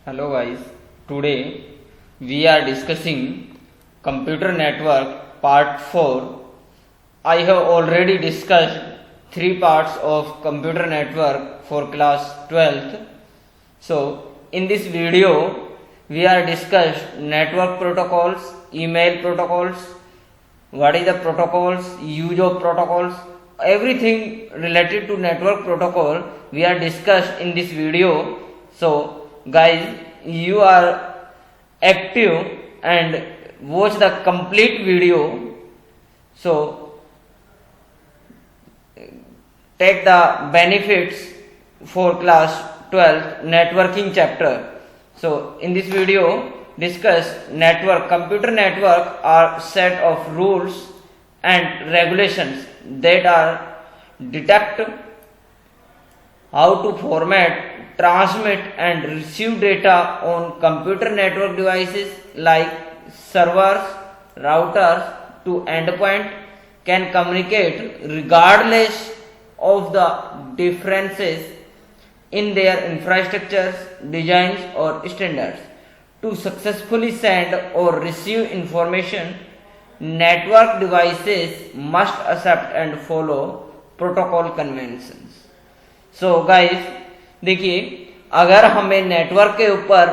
Hello guys, today we are discussing computer network part 4. I have already discussed 3 parts of computer network for class 12th. So in this video we are discussed network protocols, email protocols, what is the protocols, use of protocols, everything related to network protocol we are discussed in this video. So guys, you are active and watch the complete video. So take the benefits for class 12 networking chapter. So in this video discuss network. Computer network are set of rules and regulations that are detect how to format, transmit and receive data on computer network devices like servers, routers to endpoint can communicate regardless of the differences in their infrastructures, designs or standards. To successfully send or receive information, network devices must accept and follow protocol conventions. So guys, देखिए, अगर हमें network के ऊपर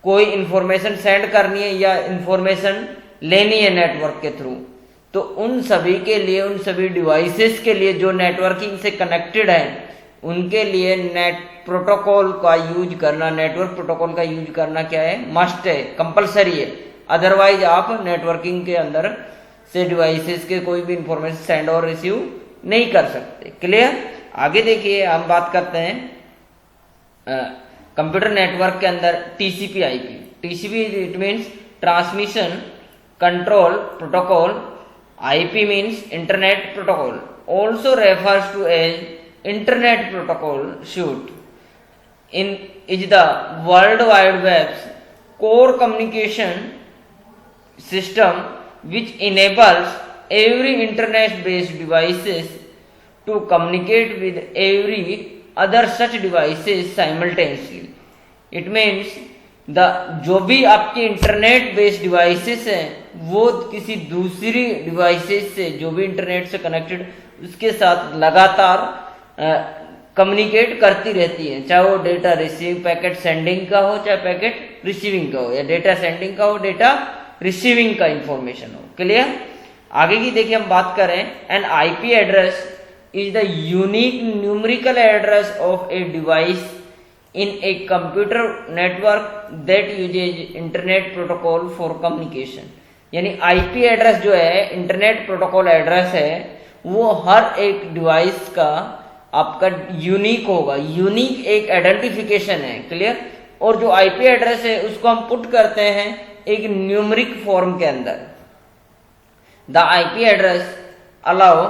कोई information send करनी है या information लेनी है नेटवर्क के थ्रू, तो उन सभी के लिए, उन सभी डिवाइसेस के लिए जो नेटवर्किंग से कनेक्टेड है, उनके लिए नेट प्रोटोकॉल का यूज करना, नेटवर्क प्रोटोकॉल का यूज करना क्या है, मस्ट है, कंपलसरी है. अदरवाइज आप नेटवर्किंग के अंदर से डिवाइसेस के कोई भी इंफॉर्मेशन सेंड और रिसीव नहीं कर सकते. क्लियर. आगे देखिए, हम बात करते हैं कंप्यूटर नेटवर्क के अंदर TCP IP. TCP it means transmission control protocol. IP means internet protocol, also refers to as internet protocol suite. In is the world wide web's core communication system which enables every internet based devices to communicate with every other such devices simultaneously. It means जो भी आपके internet based devices हैं वो किसी दूसरी devices से, जो भी इंटरनेट से कनेक्टेड, उसके साथ लगातार कम्युनिकेट करती रहती है, चाहे वो डेटा रिसीव पैकेट सेंडिंग का हो, चाहे पैकेट रिसीविंग का हो, या डेटा सेंडिंग का हो, डेटा रिसीविंग का इंफॉर्मेशन हो. क्लियर. आगे की देखिए, हम बात करें N IP address is the unique numerical address of a device in a computer network that usage internet protocol for communication. यानी आईपी एड्रेस जो है, इंटरनेट प्रोटोकॉल एड्रेस है, वो हर एक डिवाइस का आपका यूनिक होगा. यूनिक एक आइडेंटिफिकेशन है. क्लियर. और जो आईपी एड्रेस है उसको हम पुट करते हैं एक न्यूमेरिक फॉर्म के अंदर. The IP address allow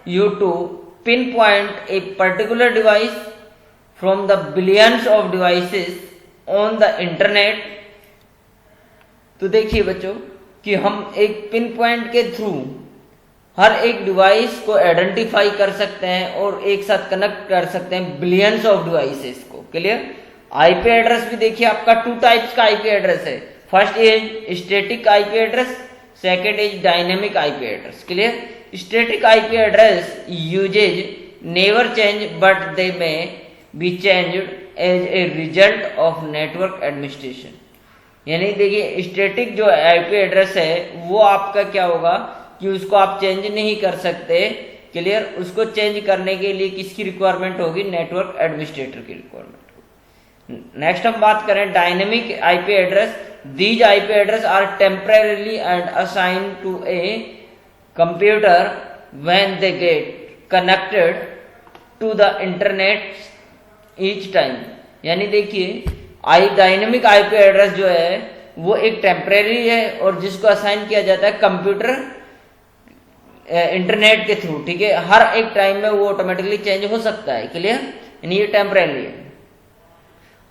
you to pinpoint a particular device from the billions of devices on the internet. तो देखिए बच्चों कि हम एक पिन पॉइंट के थ्रू हर एक डिवाइस को आइडेंटिफाई कर सकते हैं और एक साथ कनेक्ट कर सकते हैं बिलियंस ऑफ डिवाइसेस को. क्लियर. आईपी एड्रेस भी देखिए, आपका 2 टाइप्स का आईपी एड्रेस है. First is static IP address, second is dynamic IP address. Clear. Static IP address uses never change but they may be changed as a result of network administration. यानी देखिए, static जो IP address है वो आपका क्या होगा कि उसको आप चेंज नहीं कर सकते. क्लियर. उसको चेंज करने के लिए किसकी रिक्वायरमेंट होगी? नेटवर्क एडमिनिस्ट्रेटर की रिक्वायरमेंट. नेक्स्ट हम बात करें dynamic IP address. These IP address are temporarily and assigned to a computer when they get connected to the internet each time. यानी देखिए, डायनेमिक आईपी एड्रेस जो है वो एक टेम्परेरी है और जिसको असाइन किया जाता है कंप्यूटर इंटरनेट के थ्रू. ठीक है. हर एक टाइम में वो ऑटोमेटिकली चेंज हो सकता है. क्लियर. यानी ये टेम्परेरी है.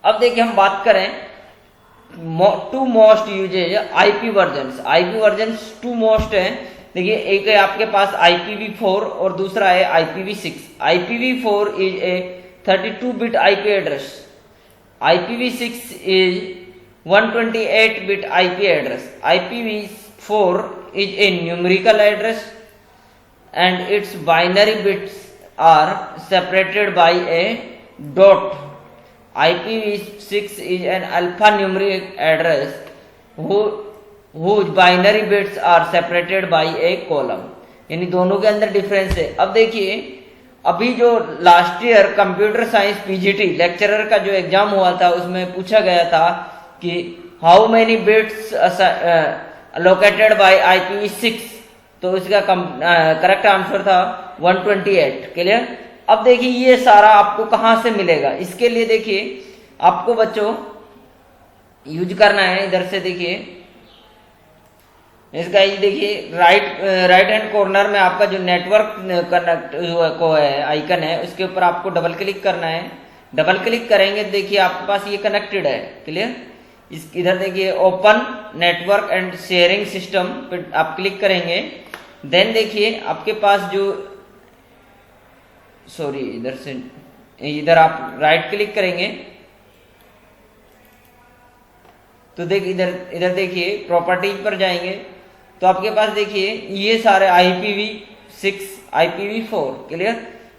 अब देखिए, हम बात करें two most uses IP versions. IP versions 2 most है. देखिए, एक है आपके पास IPv4 और दूसरा है IPv6. IPv4 is a 32 bit IP address IPv6 is 128-bit IP address. IPv4 is a numerical address and its binary bits are separated by a dot. IPv6 is an alphanumeric address whose binary bits are separated by a column. यानी दोनों के अंदर difference है। अब देखिए, अभी जो last year computer science PGT lecturer का जो एग्जाम हुआ था उसमें पूछा गया था कि how many bits located by IPv6, तो इसका करेक्ट आंसर था 128। क्लियर। अब देखिए ये सारा आपको कहां से मिलेगा, इसके लिए देखिए आपको बच्चों यूज करना है। इधर से देखिए इसका ये देखिए राइट हैंड कॉर्नर में आपका जो नेटवर्क कनेक्ट को है आइकन है, उसके ऊपर आपको डबल क्लिक करना है। डबल क्लिक करेंगे देखिए आपके पास ये कनेक्टेड है। क्लियर। इस इधर देखिए open network and sharing system पे आप क्लिक करेंगे। देन देखिए आपके पास जो इधर आप राइट क्लिक करेंगे तो देखिए इधर देखिए प्रॉपर्टीज पर जाएंगे तो आपके पास देखिए ये सारे IPv6 IPv4। क्लियर।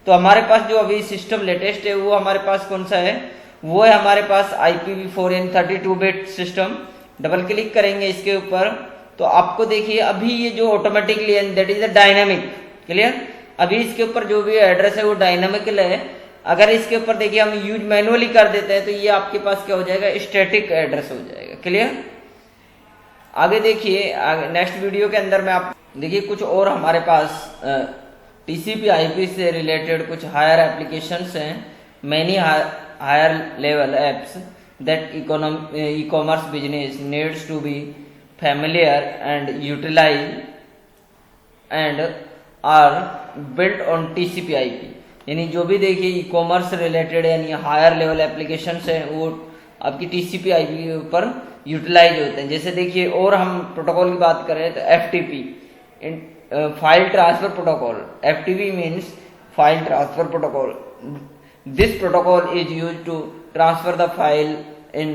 तो हमारे पास जो अभी सिस्टम लेटेस्ट है वो हमारे पास कौन सा है, वो है हमारे पास IPv4 यानी 32-बिट सिस्टम। डबल क्लिक करेंगे इसके ऊपर तो आपको देखिए अभी ये जो automatically that is the dynamic. Clear. अभी इसके ऊपर जो भी एड्रेस है वो डायनामिकल है। अगर इसके ऊपर देखिए हम यूज मैनुअली कर देते हैं तो ये आपके पास क्या हो जाएगा, स्टैटिक एड्रेस हो जाएगा। क्लियर। आगे देखिए नेक्स्ट वीडियो के अंदर में आप देखिए कुछ और हमारे पास TCP/IP से रिलेटेड कुछ हायर एप्लीकेशंस हैं, many higher level apps that e-commerce business needs to be familiar and utilize and are built on TCP/IP। यानी जो भी देखिए ई कॉमर्स रिलेटेड यानी हायर लेवल एप्लीकेशंस हैं वो आपकी TCP/IP के ऊपर यूटिलाइज होते हैं। जैसे देखिए और हम प्रोटोकॉल की बात करें तो FTP file transfer protocol. FTP means file transfer protocol. This protocol is used to transfer the file in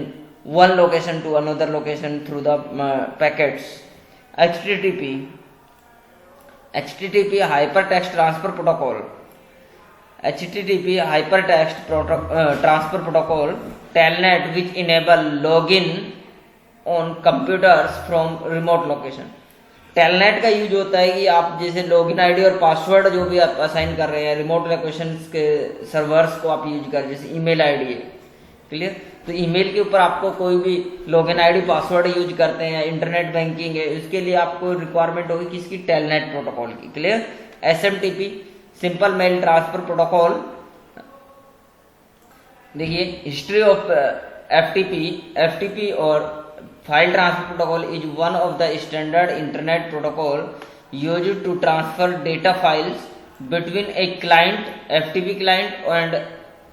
one location to another location through the packets। HTTP hypertext transfer protocol। HTTP hypertext transfer protocol telnet which enable login on computers from remote location। Telnet का use होता है कि आप जैसे login ID और password जो भी आप असाइन कर रहे हैं रिमोट लोकेशन के सर्वर्स को आप यूज कर, जैसे ईमेल आईडी है। क्लियर। तो ईमेल के ऊपर आपको कोई भी लॉगिन आईडी पासवर्ड यूज करते हैं, इंटरनेट बैंकिंग है, उसके लिए आपको रिक्वायरमेंट होगी किसकी, टेलनेट प्रोटोकॉल की। Clear. SMTP simple mail transfer protocol. देखिए हिस्ट्री ऑफ FTP और file transfer protocol is one of the standard internet protocol used to transfer data files between a client FTP client and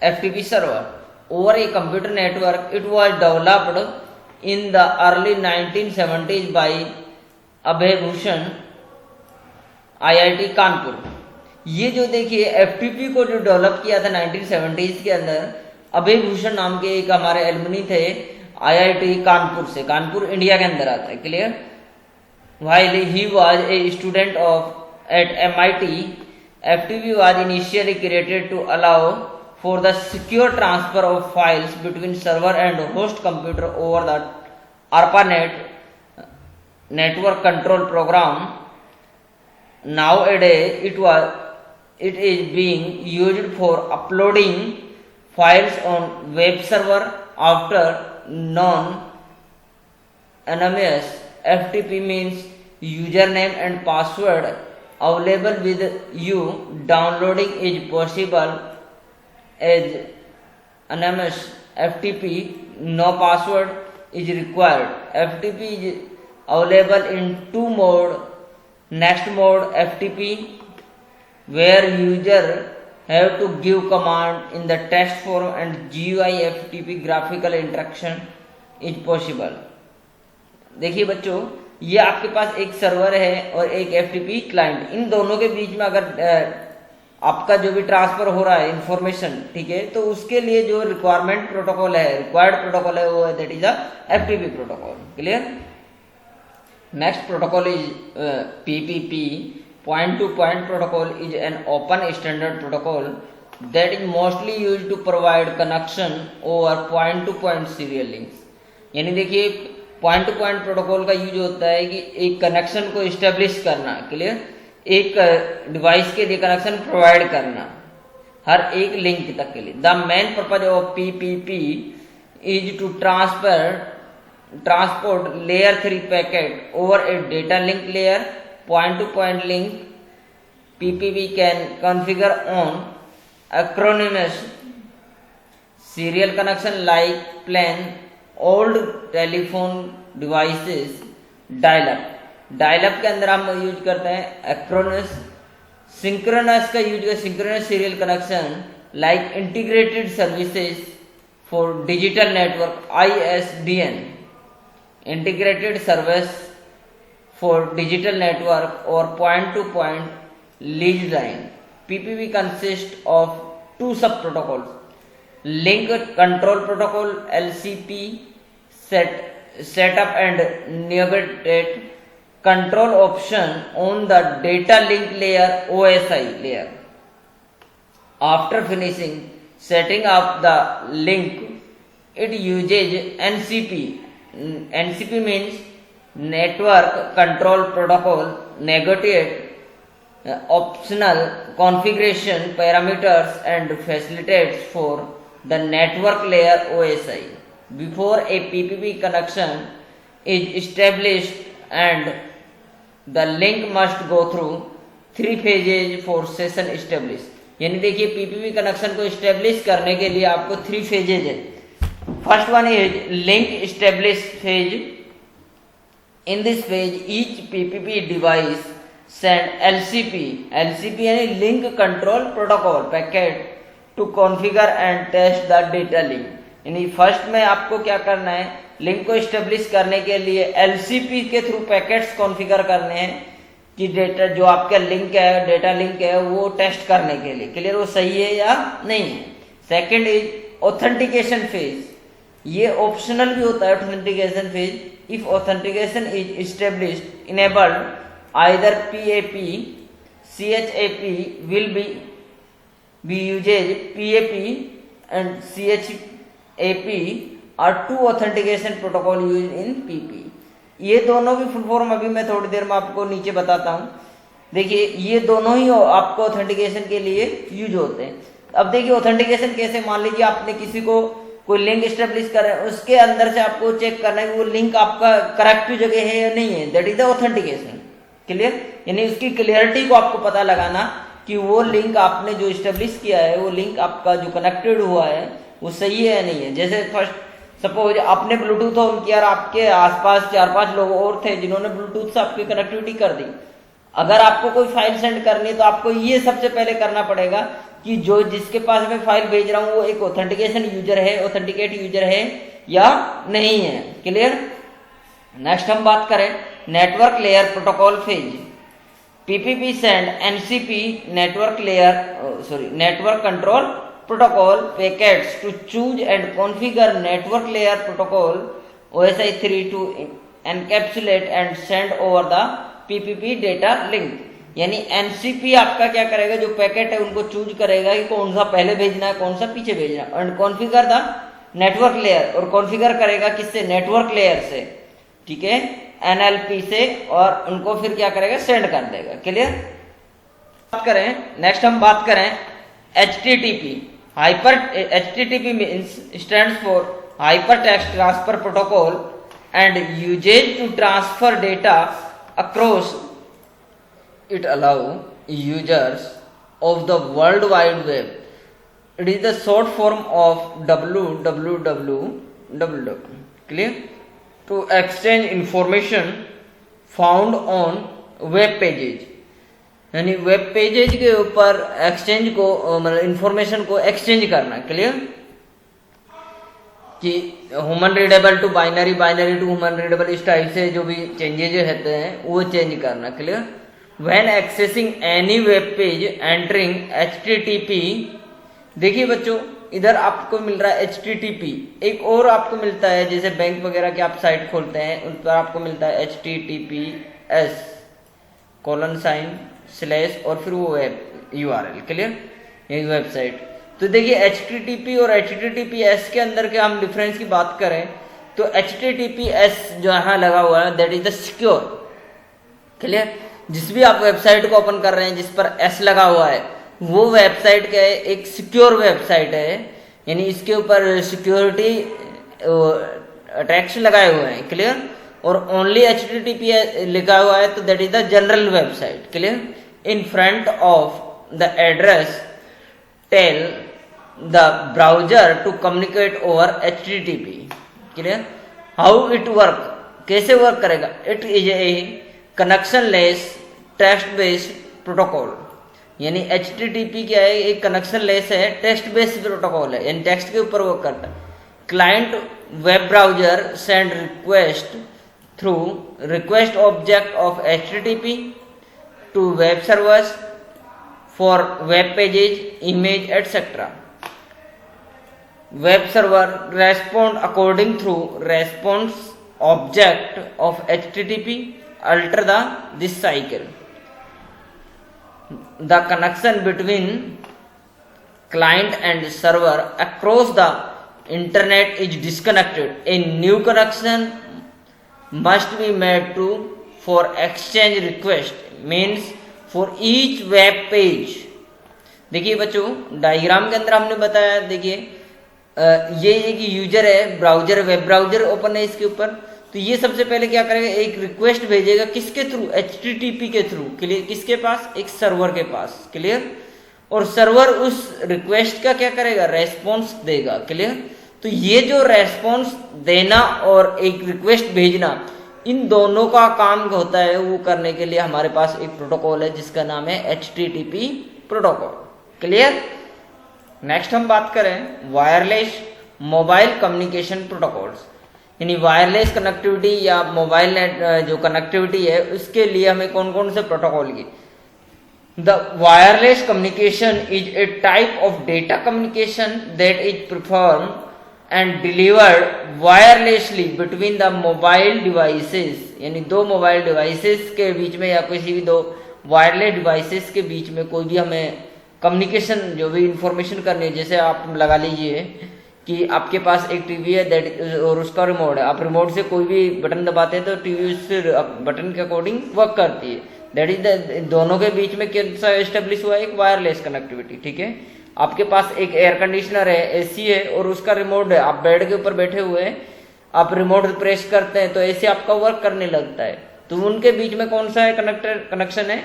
FTP server over a computer network। It was developed in the early 1970s by Abhay Bhushan IIT Kanpur. ये जो देखिए FTP को जो develop किया था 1970s के अंदर, अभय भूषण नाम के एक हमारे एलुमनी थे IIT कानपुर से। कानपुर इंडिया के अंदर आता है। Clear. While he was a student at MIT, FTP was initially created to allow for the secure transfer of files between server and host computer over the ARPANET network control program। Nowadays it is being used for uploading files on web server after non-anonymous। FTP means username and password available with you। Downloading is possible as anonymous FTP, no password is required। FTP is available in two mode। Next mode FTP where user have to give command in the text form and GUI FTP graphical interaction is possible। देखिए बच्चों ये आपके पास एक server है और एक FTP client, इन दोनों के बीच में अगर आपका जो भी ट्रांसफर हो रहा है इंफॉर्मेशन, ठीक है, तो उसके लिए जो रिक्वायरमेंट प्रोटोकॉल है, रिक्वायर्ड प्रोटोकॉल है, वो है that is a FTP protocol. Clear. Next protocol is PPP, point to point protocol is an open standard protocol that is mostly used to provide connection over point to point serial links. यानी देखिए point to point protocol का use होता है कि एक connection को establish करना, clear, एक डिवाइस के लिए कनेक्शन प्रोवाइड करना हर एक लिंक तक के लिए। The main purpose of PPP is to transport layer 3 packet over a data link layer. Point to point link PPP can configure on acronymous serial connection like plain old telephone devices, dial-up के अंदर हम use करते हैं asynchronous. Synchronous का use है synchronous serial connection like integrated services for digital network ISDN, integrated service for digital network और point to point leased line. PPP consists of two sub-protocols: Link Control Protocol (LCP), set up and negotiate control option on the data link layer (OSI) layer. After finishing setting up the link, it uses NCP. NCP means Network Control Protocol. Negotiate optional configuration parameters and facilitates for the network layer OSI. Before a PPP connection is established, and the link must go through 3 phases for session establish. यानी देखिए PPP connection को establish करने के लिए आपको 3 phases है। First one is link establish phase. In this phase each PPP device send LCP यानी link control protocol packet to configure and test the data link. यानी फर्स्ट में आपको क्या करना है, लिंक को इस्टेब्लिश करने के लिए LCP के थ्रू पैकेट्स कॉन्फ़िगर करने हैं कि डेटा जो आपका लिंक है, डेटा लिंक है, वो टेस्ट करने के लिए, क्लियर, वो सही है या नहीं है। Second is authentication phase. ये ऑप्शनल भी होता है authentication phase. If authentication is established enabled, either PAP, CHAP will be used. PAP and CHAP are two authentication protocol used in PP. ये दोनों की फुल फॉर्म अभी मैं थोड़ी देर में आपको नीचे बताता हूँ। देखिए ये दोनों ही आपको ऑथेंटिकेशन के लिए यूज होते हैं। अब देखिए ऑथेंटिकेशन कैसे, मान लीजिए आपने किसी को कोई लिंक स्टेब्लिश कर रहे हैं, उसके अंदर से आपको चेक करना है कि वो लिंक आपका करेक्ट जगह है या नहीं है, that is the authentication. Clear, यानी उसकी क्लियरिटी को आपको पता लगाना कि वो लिंक आपने जो स्टेब्लिश किया है, वो लिंक आपका जो कनेक्टेड हुआ है वो सही है या नहीं है। जैसे फर्स्ट सपोज आपने ब्लूटूथ ऑन किया और आपके आसपास 4-5 लोग और थे जिन्होंने ब्लूटूथ से आपकी कनेक्टिविटी कर दी। अगर आपको कोई फाइल सेंड करनी है तो आपको ये सबसे पहले करना पड़ेगा कि जो जिसके पास मैं फाइल भेज रहा हूँ वो एक ऑथेंटिकेशन यूजर है, ऑथेंटिकेट यूजर है या नहीं है। क्लियर। नेक्स्ट हम बात करें network layer protocol phase. PPP send NCP network control protocol packets to choose and configure network layer protocol OSI 3 to encapsulate and send over the PPP data link। यानी NCP आपका क्या करेगा, जो packet है उनको चूज करेगा कि कौन सा पहले भेजना है, कौन सा पीछे भेजना है, and configure the network layer, और कॉन्फ़िगर करेगा किससे, नेटवर्क लेयर से, ठीक है, NLP से, और उनको फिर क्या करेगा, सेंड कर देगा। क्लियर। बात करें नेक्स्ट हम बात करें HTTP। HTTP means stands for hypertext transfer protocol and uses to transfer data across. It allow users of the World Wide Web. It is the short form of www. Clear? To exchange information found on web pages. यानी web pages के ऊपर exchange को, मतलब information को exchange करना। Clear. कि human readable to binary, binary to human readable, इस type से जो भी चेंजेज रहते हैं वो चेंज करना। Clear. When accessing any web page entering HTTP। देखिए बच्चों, इधर आपको मिल रहा है HTTP, एक और आपको मिलता है जैसे बैंक वगैरह के आप साइट खोलते हैं उन पर आपको मिलता है HTTPS:/ और फिर वो वेब URL। क्लियर, ये वेबसाइट। तो देखिए HTTP और HTTPS के अंदर के हम डिफरेंस की बात करें तो HTTPS जो यहाँ लगा हुआ है that is the secure. Clear, जिस भी आप वेबसाइट को ओपन कर रहे हैं जिस पर S लगा हुआ है वो वेबसाइट क्या है, एक सिक्योर वेबसाइट है, यानी इसके ऊपर सिक्योरिटी टैग्स लगाए हुए हैं। क्लियर, और ओनली HTTP लिखा हुआ है तो that is the general website. Clear, in front of the address tell the browser to communicate over HTTP। Clear, how it work, कैसे वर्क करेगा, it is a connectionless text based protocol. यानी HTTP क्या है, एक connectionless है, text based protocol है, यानी text के ऊपर वर्क करता है। Client web browser send request through request object of HTTP to web servers for web pages, image etcetera. Web server respond according through response object of HTTP alter this cycle. The connection between client and server across the internet is disconnected. A new connection must be made to for exchange request, means for each web page। देखिए बच्चों, diagram के अंदर हमने बताया, देखिए ये एक user है, ब्राउजर, वेब ब्राउजर ओपन है इसके ऊपर, तो ये सबसे पहले क्या करेगा, एक रिक्वेस्ट भेजेगा, किसके थ्रू, HTTP के थ्रू। क्लियर, किसके पास, एक सर्वर के पास। क्लियर, और सर्वर उस रिक्वेस्ट का क्या करेगा, रेस्पॉन्स देगा। क्लियर, तो ये जो रेस्पॉन्स देना और एक रिक्वेस्ट भेजना, इन दोनों का काम होता है, वो करने के लिए हमारे पास एक प्रोटोकॉल है जिसका नाम है HTTP प्रोटोकॉल। क्लियर, नेक्स्ट हम बात करें वायरलेस मोबाइल कम्युनिकेशन प्रोटोकॉल्स, यानी वायरलेस कनेक्टिविटी या मोबाइल नेट जो कनेक्टिविटी है उसके लिए हमें कौन कौन से प्रोटोकॉल की। The wireless communication is a type of data communication that is perform and delivered wirelessly between the mobile devices, यानी दो मोबाइल डिवाइसेस के बीच में या किसी भी दो वायरलेस डिवाइसेस के बीच में कोई भी हमें कम्युनिकेशन जो भी इंफॉर्मेशन करनी है। जैसे आप लगा लीजिए कि आपके पास एक टीवी है दैट और उसका रिमोट है, आप रिमोट से कोई भी बटन दबाते हैं तो टीवी उस बटन के अकॉर्डिंग वर्क करती है। दैट इज द दोनों के बीच में कैसा एस्टेब्लिश हुआ है, एक वायरलेस कनेक्टिविटी। ठीक है, आपके पास एक एयर कंडीशनर है, AC है और उसका रिमोट है, आप बेड के ऊपर बैठे हुए हैं, आप रिमोट प्रेस करते हैं तो AC आपका वर्क करने लगता है, तो उनके बीच में कौन सा है कनेक्शन है,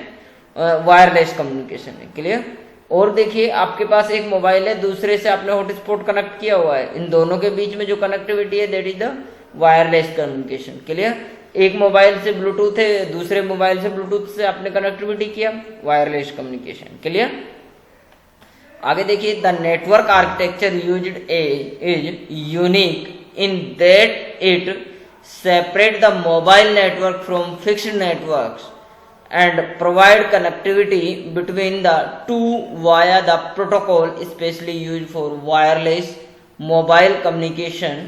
वायरलेस कम्युनिकेशन है। क्लियर, और देखिए आपके पास एक मोबाइल है, दूसरे से आपने हॉटस्पॉट कनेक्ट किया हुआ है, इन दोनों के बीच में जो कनेक्टिविटी है that is the wireless communication. Clear, एक मोबाइल से ब्लूटूथ है, दूसरे मोबाइल से ब्लूटूथ से आपने कनेक्टिविटी किया, वायरलेस कम्युनिकेशन। क्लियर, आगे देखिए the network architecture used is unique in that it separate the mobile network from fixed networks and provide connectivity between the two via the protocol especially used for wireless mobile communication,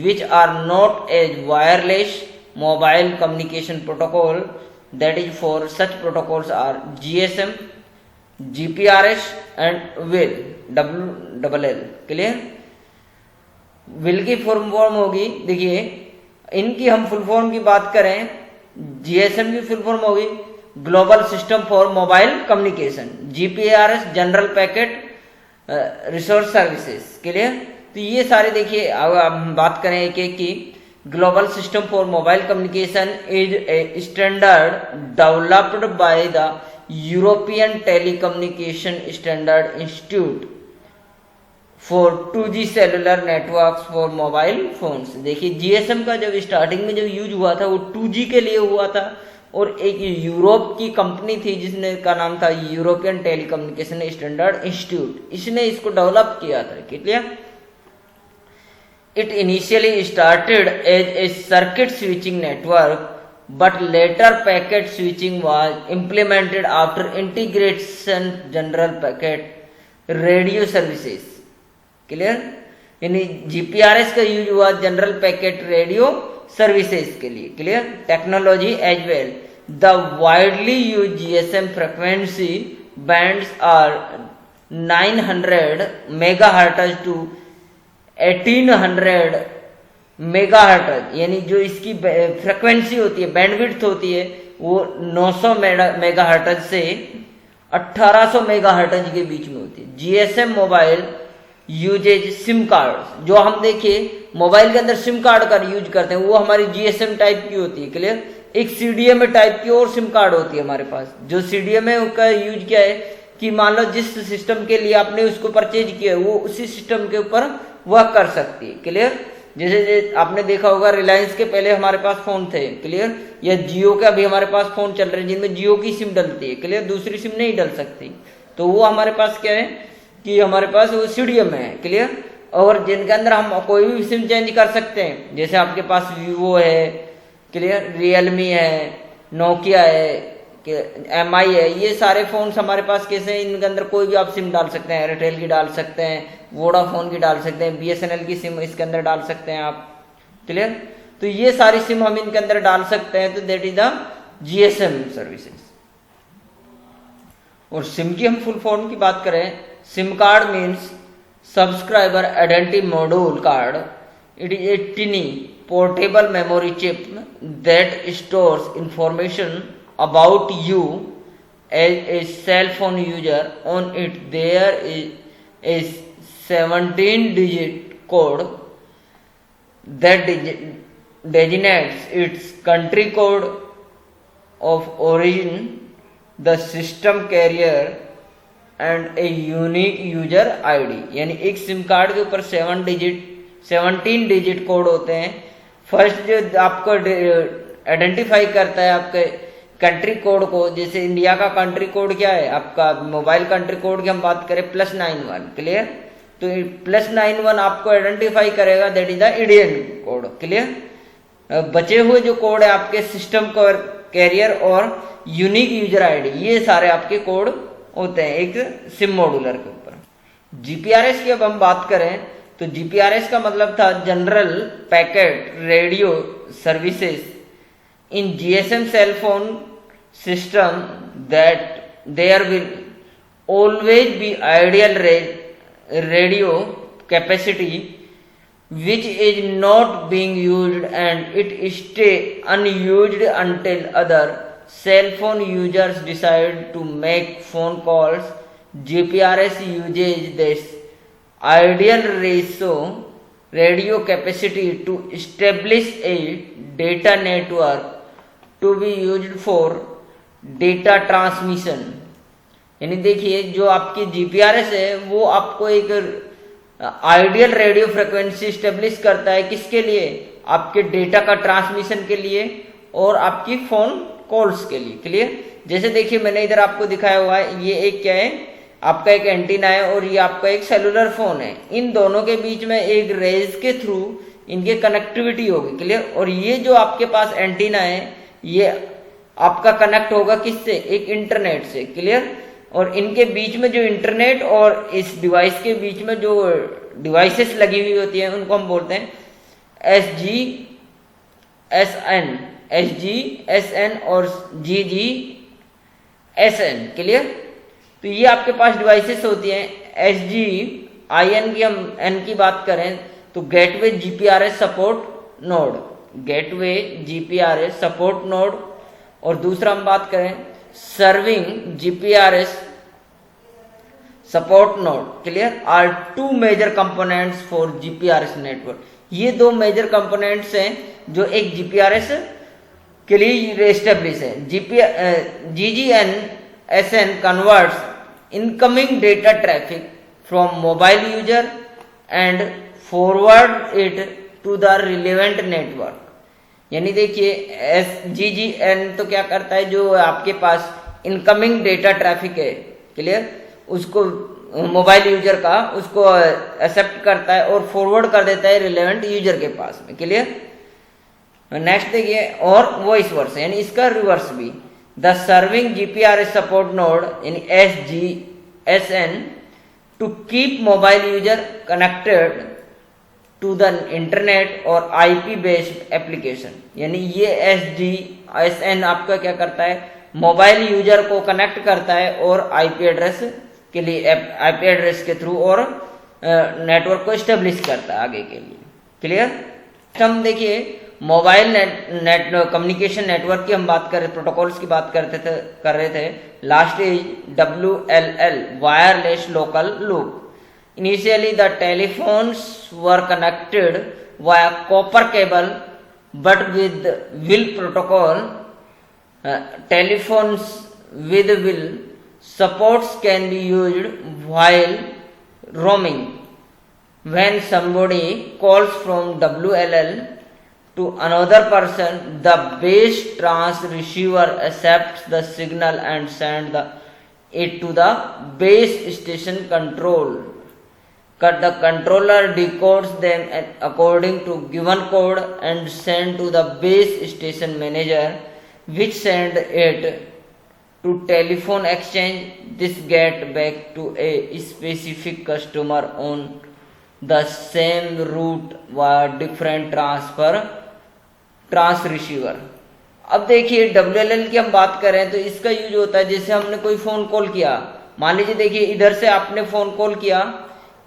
which are not as wireless mobile communication protocol. That is, for such protocols are GSM, GPRS and WLL. Clear, will की full form होगी, देखिए इनकी हम full form की बात करें, GSM की full form होगी global system for mobile communication, GPRS general packet resource services. Clear, तो ये सारे देखिए हम बात करें एक एक की। Global system for mobile communication is a standard developed by the European telecommunication standard institute for 2G cellular networks for mobile phones. देखिए GSM का जब स्टार्टिंग में जब यूज हुआ था वो 2G के लिए हुआ था, और एक यूरोप की कंपनी थी जिसने का नाम था यूरोपियन टेलीकम्युनिकेशन स्टैंडर्ड इंस्टीट्यूट, इसने इसको डेवलप किया था। Clear, it initially started as a circuit switching network but later packet switching was implemented after integration general packet radio services. Clear? यानी जीपीआरएस का यूज हुआ जनरल पैकेट रेडियो सर्विसेज के लिए. Clear? Technology as well. The widely use GSM frequency bands are 900 megahertz to 1800 megahertz. यानी जो इसकी frequency होती है, बैंडविड्थ होती है, वो 900 मेगाहर्ट्ज से 1800 मेगाहर्ट्ज के बीच में होती है. GSM mobile uses SIM card. जो हम देखिए मोबाइल के अंदर सिम कार्ड का यूज करते हैं वो हमारी जीएसएम टाइप की होती है. क्लियर? एक सीडीएमए टाइप की और सिम कार्ड होती है हमारे पास. जो सीडीएमए का यूज क्या है कि मान लो जिस सिस्टम के लिए आपने उसको परचेज किया है वो उसी सिस्टम के ऊपर वर्क कर सकती है. क्लियर? जैसे आपने देखा होगा रिलायंस के पहले हमारे पास फोन थे. क्लियर? या जियो का भी हमारे पास फोन चल रहे हैं जिनमें जियो की सिम डलती है. क्लियर? दूसरी सिम नहीं डल सकती. तो वो हमारे पास क्या है कि हमारे पास वो सीडीएम है. क्लियर? और जिनके अंदर हम कोई भी सिम चेंज कर सकते हैं. जैसे आपके पास वीवो है, क्लियर, रियलमी है, नोकिया है, एमआई है, ये सारे फोन्स हमारे पास कैसे हैं, इनके अंदर कोई भी आप सिम डाल सकते हैं. एयरटेल की डाल सकते हैं, वोडाफोन की डाल सकते हैं, बीएसएनएल की सिम इसके अंदर डाल सकते हैं आप. क्लियर? तो ये सारी सिम हम इनके अंदर डाल सकते हैं. तो that is the GSM services. और सिम की हम फुल फॉर्म की बात करें, SIM card means subscriber identity module card. It is A टिनी portable memory chip that stores information about you as a cell phone user. On it there is a 17-digit code that designates its country code of origin, the system carrier and a unique user ID. यानी एक SIM card के ऊपर 17 digit code होते हैं. First जो आपको identify करता है आपके कंट्री कोड को. जैसे इंडिया का कंट्री कोड क्या है, आपका मोबाइल कंट्री कोड की हम बात करें +91. क्लियर? तो +91 आपको आइडेंटिफाई करेगा, that is the Indian code. Clear? बचे हुए जो कोड है आपके सिस्टम कैरियर और यूनिक यूजर आईडी, ये सारे आपके कोड होते हैं एक सिम मॉड्यूलर के ऊपर. जीपीआरएस की अब हम बात करें तो जीपीआरएस का मतलब था general packet radio services in GSM cell phone system that there will always be ideal radio capacity which is not being used and it stay unused until other cell phone users decide to make phone calls. GPRS uses this ideal radio capacity to establish a data network to be used for data transmission. यानी देखिए जो आपकी GPRS है वो आपको एक ideal radio frequency establish करता है. किसके लिए? आपके डेटा का ट्रांसमिशन के लिए और आपकी फोन कॉल्स के लिए. क्लियर? जैसे देखिए मैंने इधर आपको दिखाया हुआ है, ये एक क्या है, आपका एक एंटीना है और ये आपका एक सेलुलर फोन है. इन दोनों के बीच में एक रेज के थ्रू इनके कनेक्टिविटी होगी. क्लियर? और ये जो आपके पास एंटीना है ये आपका कनेक्ट होगा किससे? एक इंटरनेट से. क्लियर? और इनके बीच में जो इंटरनेट और इस डिवाइस के बीच में जो डिवाइसेस लगी हुई होती हैं उनको हम बोलते हैं SGSN और GGSN. क्लियर? तो ये आपके पास डिवाइसेस होती हैं. SGIN की हम N की बात करें तो gateway GPRS support node, gateway GPRS support node. और दूसरा हम बात करें serving GPRS support node. Clear? Are two major components for GPRS network. ये दो मेजर कंपोनेंट्स हैं जो एक जीपीआरएस के लिए एस्टेब्लिश है. GGSN converts incoming data traffic from mobile user and forward it to the relevant network. यानी देखिए GGN तो क्या करता है, जो आपके पास इनकमिंग डेटा ट्रैफिक है, क्लियर, उसको मोबाइल यूजर का उसको एक्सेप्ट करता है और फॉरवर्ड कर देता है रिलेवेंट यूजर के पास में. क्लियर? नेक्स्ट देखिए, और वॉइस वर्स यानी इसका रिवर्स भी, the serving GPRS support node यानी SGSN to keep mobile user connected to the internet और IP बेस्ड एप्लीकेशन। यानी ये SGSN आपका क्या करता है, मोबाइल यूजर को कनेक्ट करता है और IP एड्रेस के लिए IP एड्रेस के थ्रू और नेटवर्क को स्टेब्लिश करता है आगे के लिए। क्लियर। हम देखिए मोबाइल नेट कम्युनिकेशन नेटवर्क की हम बात कर रहे, प्रोटोकॉल्स की बात कर रहे थे। Last is WLL, wireless local loop. Initially, the telephones were connected via copper cable, but with WIL protocol, telephones with WIL supports can be used while roaming. When somebody calls from WLL to another person, the base transceiver accepts the signal and sends it to the base station control. The controller decodes them according to given code and send to the base station manager, which send it to telephone exchange. This get back to a specific customer on the same route via different ट्रांसरिसीवर। अब देखिए WLL की हम बात करें तो इसका use होता है जैसे हमने कोई फोन कॉल किया, मान लीजिए देखिए इधर से आपने फोन कॉल किया,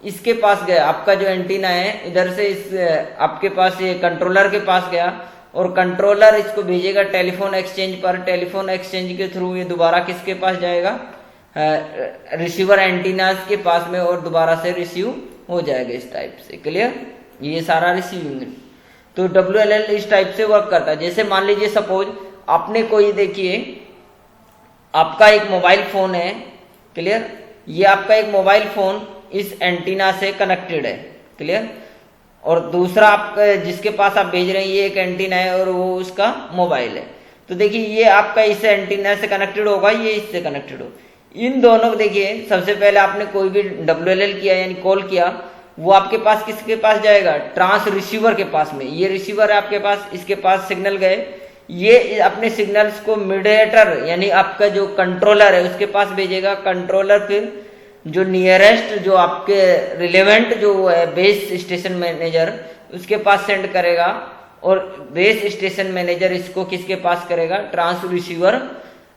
इसके पास गया, आपका जो एंटीना है इधर से इस आपके पास ये कंट्रोलर के पास गया और कंट्रोलर इसको भेजेगा टेलीफोन एक्सचेंज पर। टेलीफोन एक्सचेंज के थ्रू ये दोबारा किसके पास जाएगा, रिसीवर एंटीना के पास में, और दोबारा से रिसीव हो जाएगा इस टाइप से। क्लियर। ये सारा रिसीविंग। तो WLL इस टाइप से वर्क करता है। जैसे मान लीजिए सपोज आपने कोई, देखिए आपका एक मोबाइल फोन है। क्लियर। ये आपका एक मोबाइल फोन इस एंटीना से कनेक्टेड है। क्लियर। और दूसरा आपका जिसके पास आप भेज रहे हैं ये एक एंटीना है और वो उसका मोबाइल है। तो देखिए ये आपका इस एंटीना से कनेक्टेड होगा, ये इससे कनेक्टेड हो। इन दोनों देखिए सबसे पहले आपने कोई भी WLL किया यानी कॉल किया, वो आपके पास किसके पास जाएगा, ट्रांस रिसीवर के पास में। ये रिसीवर है आपके पास, इसके पास सिग्नल गए, ये अपने सिग्नल्स को मीडिएटर यानी आपका जो कंट्रोलर है उसके पास भेजेगा। कंट्रोलर फिर जो नियरेस्ट जो आपके रिलेवेंट जो है बेस स्टेशन मैनेजर उसके पास सेंड करेगा और बेस स्टेशन मैनेजर इसको किसके पास करेगा, ट्रांस रिसीवर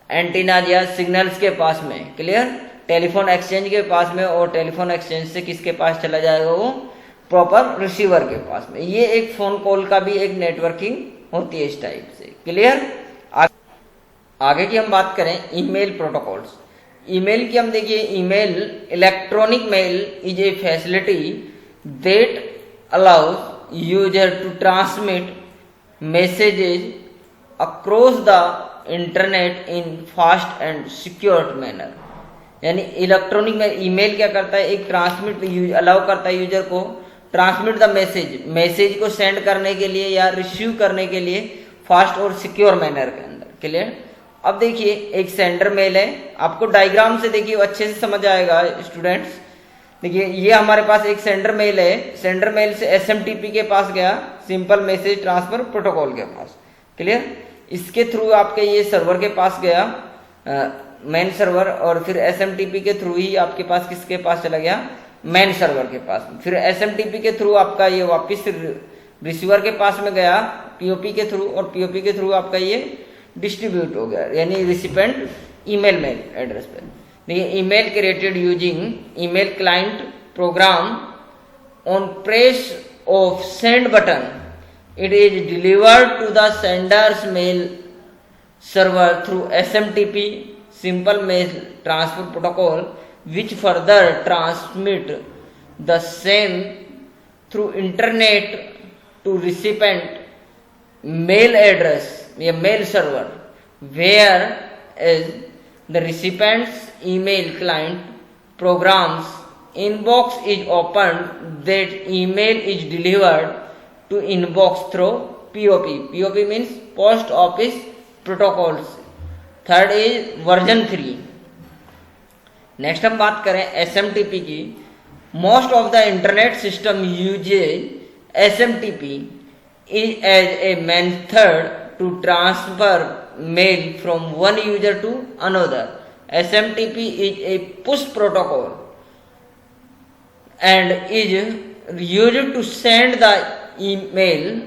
एंटीना या सिग्नल्स के पास में। क्लियर। टेलीफोन एक्सचेंज के पास में, और टेलीफोन एक्सचेंज से किसके पास चला जाएगा, वो प्रॉपर रिसीवर के पास में। ये एक फोन कॉल का भी एक नेटवर्किंग होती है इस टाइप से। क्लियर। आगे की हम बात करें ईमेल प्रोटोकॉल्स। ईमेल की हम देखिए, email electronic mail is a facility that allows user to transmit messages across the internet in fast and secure manner. यानी इलेक्ट्रॉनिक में ईमेल क्या करता है, एक ट्रांसमिट अलाउ करता है यूजर को ट्रांसमिट द मैसेज को सेंड करने के लिए या रिसीव करने के लिए फास्ट और सिक्योर मैनर के अंदर। क्लियर। अब देखिए एक सेंडर मेल है, आपको डायग्राम से देखिए अच्छे से समझ आएगा स्टूडेंट्स। देखिए ये हमारे पास एक सेंडर मेल है, सेंडर मेल से SMTP के पास गया, सिंपल मैसेज ट्रांसफर प्रोटोकॉल के पास। क्लियर। इसके थ्रू आपके ये सर्वर के पास गया, मेन सर्वर, और फिर SMTP के थ्रू ही आपके पास किसके पास चला गया, मेन सर्वर के पास। फिर SMTP के थ्रू आपका ये वापस रिसीवर के पास में गया POP के थ्रू, और POP के थ्रू आपका ये डिस्ट्रीब्यूट हो गया यानी रिसिपेंट ईमेल मेल एड्रेस पे। देखिए email created using email client program on press of send button, it is delivered to the sender's mail server through SMTP simple mail transfer protocol, which further transmit the same through internet to recipient mail address या mail server, where is the recipient's email client programs inbox is opened, that email is delivered to inbox through POP. POP means post office protocols. Third is version 3। Next हम बात करें SMTP की। Most of the internet system uses SMTP is as a method to transfer mail from one user to another. SMTP is a push protocol and is used to send the email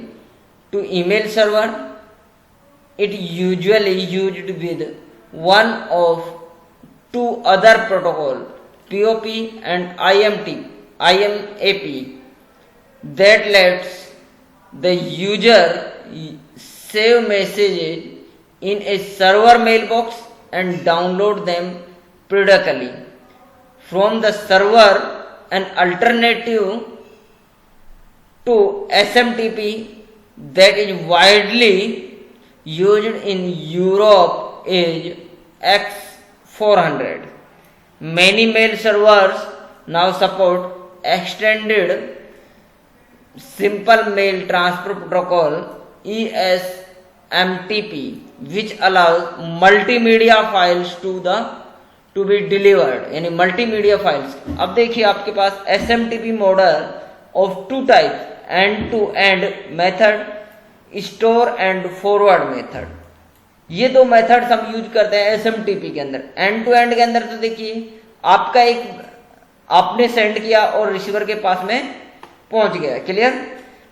to email server. It usually used with one of two other protocol, POP and IMAP, that lets the user save messages in a server mailbox and download them periodically from the server. An alternative to SMTP that is widely used in Europe is X400. Many mail servers now support extended simple mail transfer protocol ESMTP, which allows multimedia files to be delivered, यानी multimedia files. अब देखिए आपके पास SMTP model of two type, end to end method, store and forward method. ये दो methods हम use करते हैं SMTP के अंदर. एंड टू एंड के अंदर तो देखिए आपका एक आपने सेंड किया और रिसीवर के पास में पहुंच गया, क्लियर.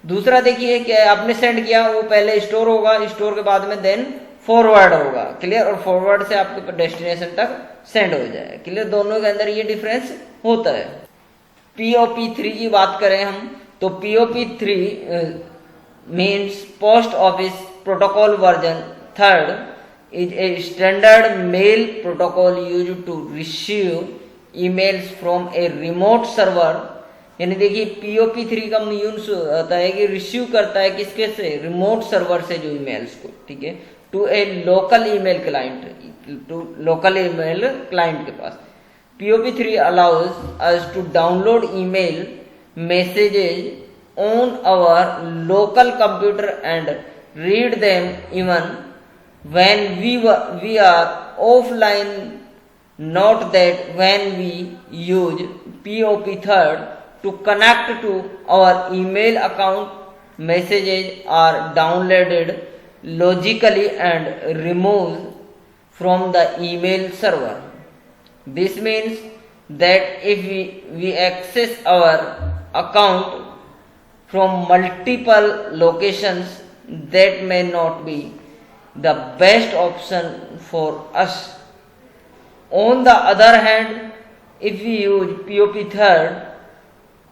दूसरा देखिए कि आपने सेंड किया वो पहले स्टोर होगा, स्टोर के बाद में देन फॉरवर्ड होगा, क्लियर, और फॉरवर्ड से आपके डेस्टिनेशन तक सेंड हो जाए, क्लियर. दोनों के अंदर ये डिफरेंस होता है. POP3 की बात करें हम तो POP3 means post office protocol version 3 is a standard mail protocol use to receive emails from a remote server. यानी देखिए POP3 का यूज होता है कि रिसीव करता है किसके से, रिमोट सर्वर से जो ईमेल्स को, ठीक है, to a local email client, to local email client के पास. POP3 allows us to download email messages on our local computer and read them even when we are offline. Note that when we use POP3 to connect to our email account, messages are downloaded logically and removed from the email server. This means that if we access our account from multiple locations, that may not be the best option for us. On the other hand, if we use POP3,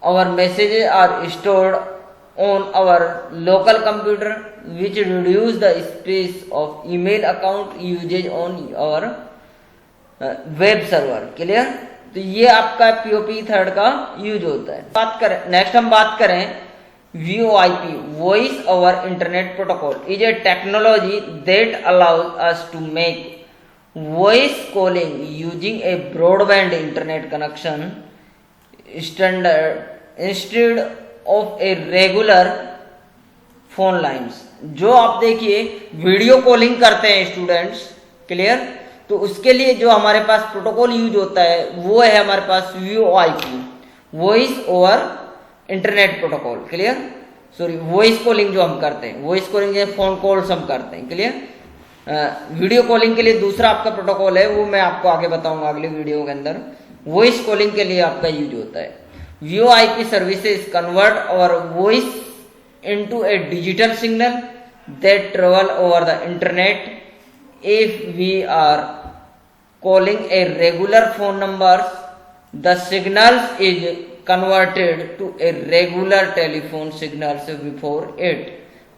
our messages are stored on our local computer, which reduce the space of email account usage on our web server, clear. तो ये आपका POP3 का use होता है. बात करें next, हम बात करें VoIP, voice over internet protocol, is a technology that allows us to make voice calling using a broadband internet connection standard instead of a regular phone lines. जो आप देखिए वीडियो कॉलिंग करते हैं स्टूडेंट्स, क्लियर, तो उसके लिए जो हमारे पास प्रोटोकॉल यूज होता है वो है हमारे पास VoIP, voice over internet protocol, clear. Sorry, voice calling जो हम करते हैं, वॉइस कॉलिंग या फोन कॉल्स हम करते हैं, क्लियर. वीडियो कॉलिंग के लिए दूसरा आपका प्रोटोकॉल है, वो मैं आपको आगे बताऊंगा अगले वीडियो के अंदर. वॉइस कॉलिंग के लिए आपका यूज होता है. VoIP services convert our voice into a digital signal that travel over the internet. If we are calling a regular phone numbers, the signals is converted to a regular telephone signals before it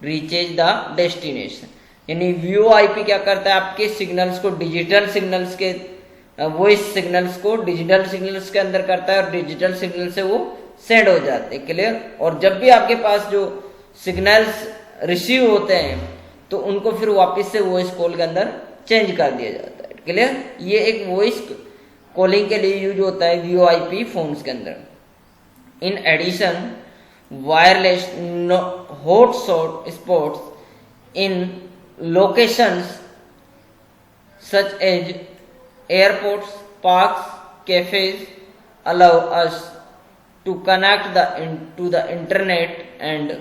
reaches the destination. यानी VoIP क्या करता है, आपके signals को digital signals के, voice signals को digital signals के अंदर करता है और डिजिटल सिग्नल से वो सेंड हो जाते हैं, क्लियर. और जब भी आपके पास जो सिग्नल्स रिसीव होते हैं तो उनको फिर वापस से वॉइस कॉल के अंदर चेंज कर दिया जाता है, क्लियर. ये एक वॉइस कॉलिंग के लिए यूज होता है VoIP फोन्स के अंदर. In addition wireless hot spots in locations such as airports, parks, cafes allow us to connect to the internet and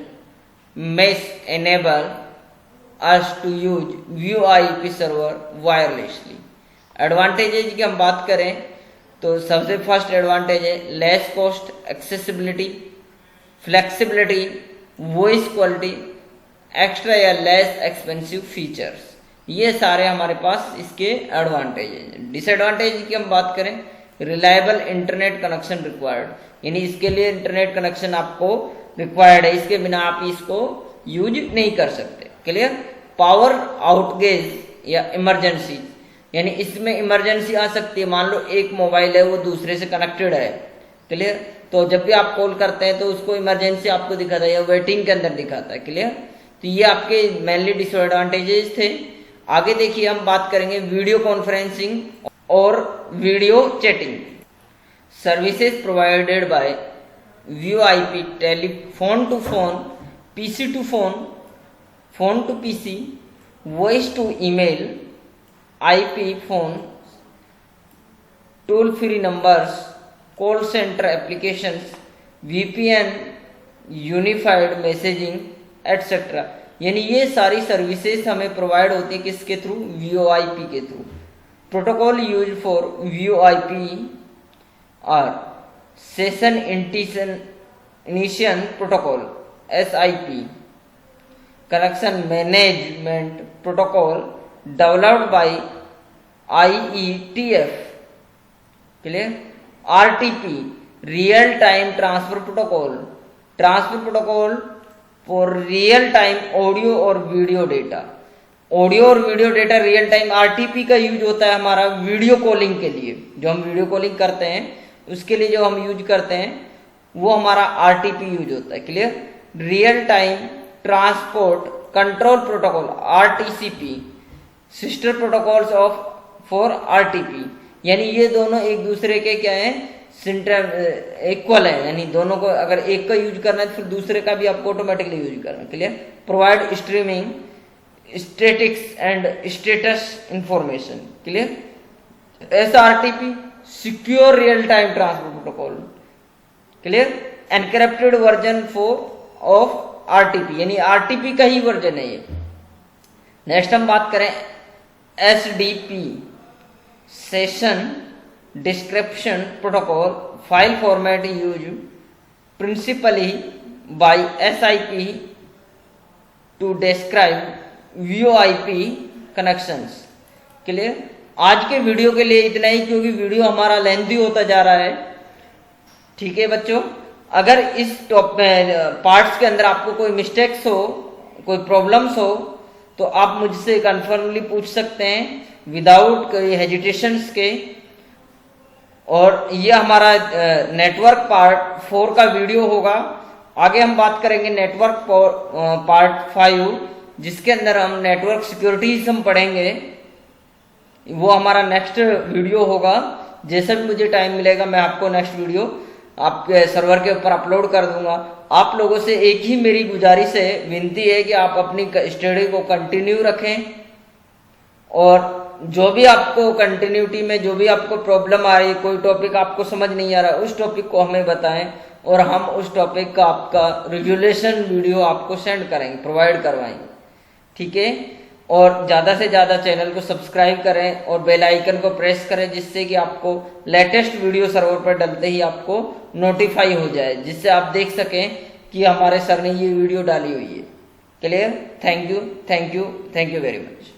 mesh enable us to use VoIP server wirelessly। Advantages की हम बात करें तो सबसे first advantage है less cost, accessibility, flexibility, voice quality, extra या less expensive features. ये सारे हमारे पास इसके एडवांटेज हैं। डिसएडवांटेज की हम बात करें, रिलायबल इंटरनेट कनेक्शन रिक्वायर्ड, यानी इसके लिए इंटरनेट कनेक्शन आपको रिक्वायर्ड है, इसके बिना आप इसको यूज नहीं कर सकते। क्लियर। पावर आउटगेज या इमरजेंसी, यानी इसमें इमरजेंसी आ सकती है। मान लो एक मोबाइल है वो दूसरे से कनेक्टेड है, क्लियर, तो जब भी आप कॉल करते हैं तो उसको इमरजेंसी आपको दिखाता है या वेटिंग के अंदर दिखाता है। क्लियर। तो ये आपके मेनली डिसएडवांटेजेस थे। आगे देखिए हम बात करेंगे वीडियो कॉन्फ्रेंसिंग और video chatting. Services provided by VoIP, telephone to phone, PC to phone, phone to PC, voice to email, IP phone, toll free numbers, call centre applications, VPN, unified messaging et cetera. यानी ये सारी services हमें provide होती है किसके through? VoIP के through. Protocol use for VoIP are session initiation protocol SIP, connection management protocol developed by IETF, clear. RTP, real time transfer protocol, transfer protocol for real time audio और video data. Audio और video data real time. RTP का use होता है हमारा video calling के लिए, जो हम वीडियो कॉलिंग करते हैं उसके लिए जो हम यूज करते हैं वो हमारा RTP यूज होता है। Clear. Real time transport control protocol RTCP, sister protocols of for RTP, यानी ये दोनों एक दूसरे के क्या है? इक्वल है, यानी दोनों को अगर एक का यूज करना है तो फिर दूसरे का भी आपको ऑटोमेटिकली यूज करना है। Clear. Provide streaming, statics and status information. Clear. SRTP, secure real time transfer protocol. Clear. Encrypted version of RTP, यानी RTP का ही वर्जन है ये। नेक्स्ट हम बात करें SDP, session description protocol, file format use principally by SIP to describe VoIP connections. Clear. आज के video के लिए इतना ही, क्योंकि वीडियो हमारा लेंथी होता जा रहा है। ठीक है बच्चों, अगर इस पार्ट्स के अंदर आपको कोई मिस्टेक्स हो, कोई प्रॉब्लम्स हो, तो आप मुझसे कन्फर्मली पूछ सकते हैं विदाउट कोई हेजिटेशंस के। और ये हमारा नेटवर्क पार्ट 4 का वीडियो होगा। आगे हम बात करेंगे नेटवर्क पार्ट 5, जिसके अंदर हम नेटवर्क सिक्योरिटीज हम पढ़ेंगे। वो हमारा नेक्स्ट वीडियो होगा। जैसे भी मुझे टाइम मिलेगा मैं आपको नेक्स्ट वीडियो आपके सर्वर के ऊपर अपलोड कर दूंगा। आप लोगों से एक ही मेरी गुजारिश है, विनती है कि आप अपनी स्टडी को कंटिन्यू रखें, और जो भी आपको कंटिन्यूटी में जो भी आपको प्रॉब्लम आ रही है, कोई टॉपिक आपको समझ नहीं आ रहा, उस टॉपिक को हमें बताएं और हम उस टॉपिक का आपका रिजोल्यूशन वीडियो आपको सेंड करेंगे, प्रोवाइड करवाएंगे। ठीक है। और ज़्यादा से ज़्यादा चैनल को सब्सक्राइब करें और बेल आइकन को प्रेस करें, जिससे कि आपको लेटेस्ट वीडियो सर्वर पर डलते ही आपको नोटिफाई हो जाए, जिससे आप देख सकें कि हमारे सर ने ये वीडियो डाली हुई है। Clear. Thank you, thank you, thank you very much.